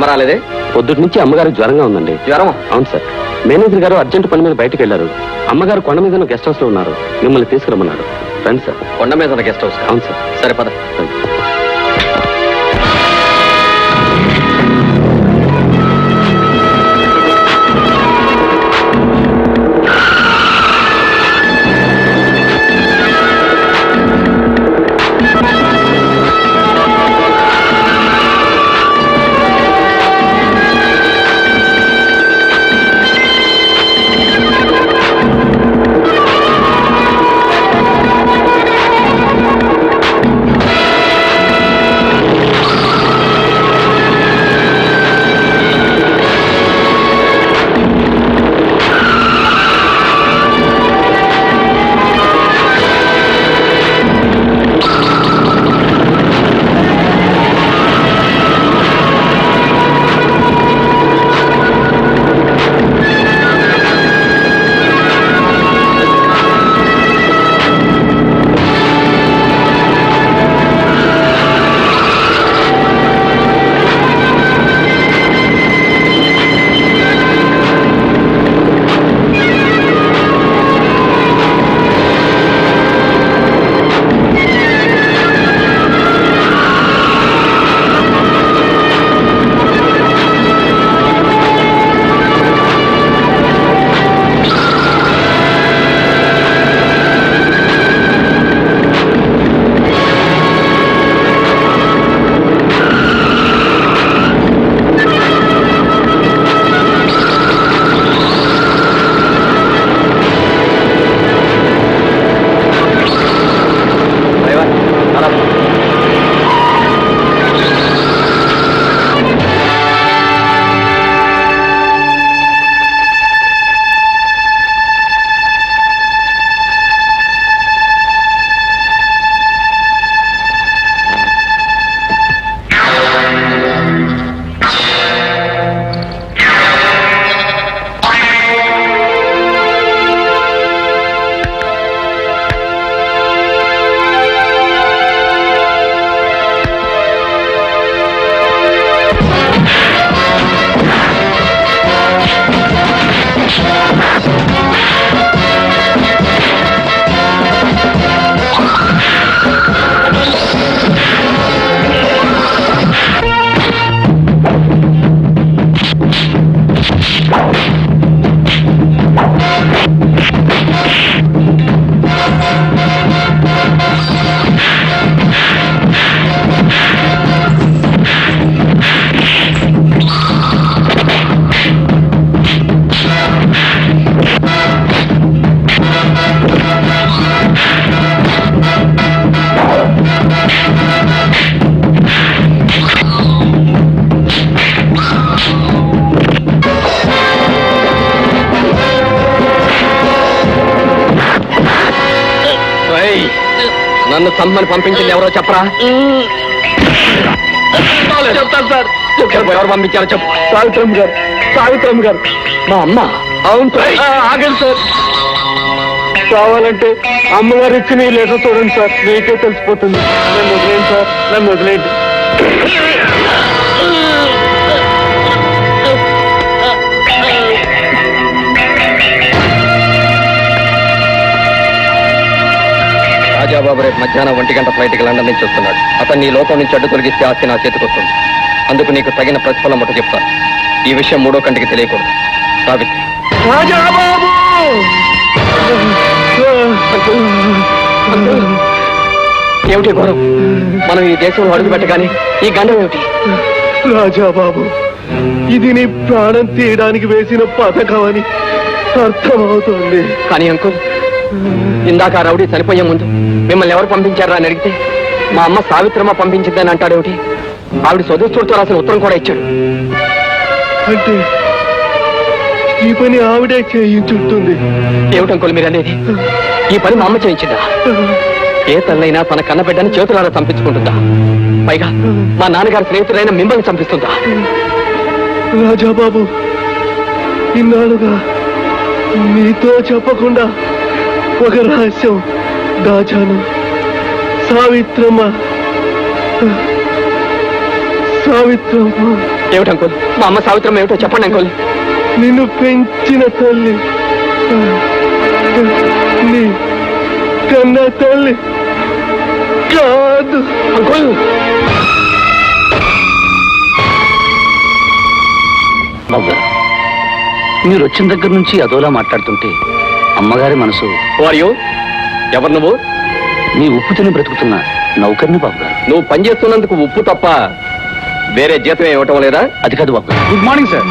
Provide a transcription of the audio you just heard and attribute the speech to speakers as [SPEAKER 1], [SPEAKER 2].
[SPEAKER 1] అమ్మ రాలేదే?
[SPEAKER 2] పొద్దుటి నుంచి అమ్మగారు జ్వరంగా ఉందండి.
[SPEAKER 1] జ్వరం?
[SPEAKER 2] అవును సార్. మేనేజర్ గారు అర్జెంట్ పని మీద బయటకు వెళ్లారు. అమ్మగారు కొండ మీద గెస్ట్ హౌస్ లో ఉన్నారు. మిమ్మల్ని తీసుకురమ్మన్నారు. రండి సార్.
[SPEAKER 1] కొండ మీద ఉన్న గెస్ట్ హౌస్?
[SPEAKER 2] అవును సార్.
[SPEAKER 1] సరే పద. నన్ను చమ్మని పంపించింది ఎవరో చెప్పరా? చెప్తాను సార్. ఎవరు పంపించారో చెప్పు.
[SPEAKER 2] సావిత్రమ్మ గారు. సావిత్రమ్మ గారు
[SPEAKER 1] మా అమ్మ?
[SPEAKER 2] అవును సార్. ఆగండి సార్. కావాలంటే అమ్మగారు ఇచ్చిన ఈ లెటర్ చూడండి సార్, మీకే తెలిసిపోతుంది. నన్ను వదిలేండి సార్, నన్ను వదిలేండి.
[SPEAKER 1] రాజాబాబు రేపు మధ్యాహ్నం 1 గంట ఫ్లైట్కి లండన్ నుంచి వస్తున్నాడు. అతన్ని ఈ లోకం నుంచి అడ్డు తొలగిస్తే ఆస్తి నా చేతికి వస్తుంది. అందుకు నీకు తగిన ప్రతిఫలం ఒకటి చెప్తాను. ఈ విషయం 3వ కంటికి తెలియకూడదు. సావిత్రి.
[SPEAKER 2] రాజాబాబు!
[SPEAKER 1] ఏమిటి ఘోరం? మనం ఈ దేశంలో అడుగు పెట్టగానే ఈ గండం ఏమిటి?
[SPEAKER 2] రాజాబాబు, ఇది నీ ప్రాణం తీయడానికి వేసిన పథకం అని అర్థమవుతుంది.
[SPEAKER 1] కానీ అంకుల్, ఇందాక ఆ రౌడీ చనిపోయే ముందు మిమ్మల్ని ఎవరు పంపించారా అని అడిగితే మా అమ్మ సావిత్రమ్మ పంపించిందని అంటాడేమిటి? ఆవిడ సొదస్తుడితో రాసిన ఉత్తరం కూడా ఇచ్చాడు.
[SPEAKER 2] అంటే ఈ పని ఆవిడే చేయించుంటుంది.
[SPEAKER 1] ఏమిటంకుల్ మీరు అనేది? ఈ పని మా అమ్మ చేయించిందా? ఏ తల్లైనా తన కన్నబిడ్డని చేతులారా చంపించుకుంటుందా? పైగా మా నాన్నగారి స్నేహితులైన మిమ్మల్ని చంపిస్తుందా?
[SPEAKER 2] రాజాబాబు, ఇన్నాళ్ళుగా నీతో చెప్పకుండా ఒక రహస్యం దాచాను. సావిత్రమ్మ
[SPEAKER 1] ఏమిటి అంకుల్ మా అమ్మ సావిత్రం ఏమిటో చెప్పండి అంకుల్.
[SPEAKER 3] నిన్ను పెంచిన తల్లి నీ కన్న తల్లి కాదు.
[SPEAKER 1] అంకుల్
[SPEAKER 2] బాబు గారు, మీరు వచ్చిన దగ్గర నుంచి అదోలా మాట్లాడుతుంటే అమ్మగారి మనసు
[SPEAKER 1] వారియు ఎవరు నువ్వు?
[SPEAKER 2] మీ ఉప్పు తిని బ్రతుకుతున్న నౌకర్ని బాబు గారు.
[SPEAKER 1] నువ్వు పనిచేస్తున్నందుకు ఉప్పు తప్ప వేరే జీతం ఇవ్వటం లేదా?
[SPEAKER 2] అది కాదు బాబు గారు.
[SPEAKER 3] Good morning sir.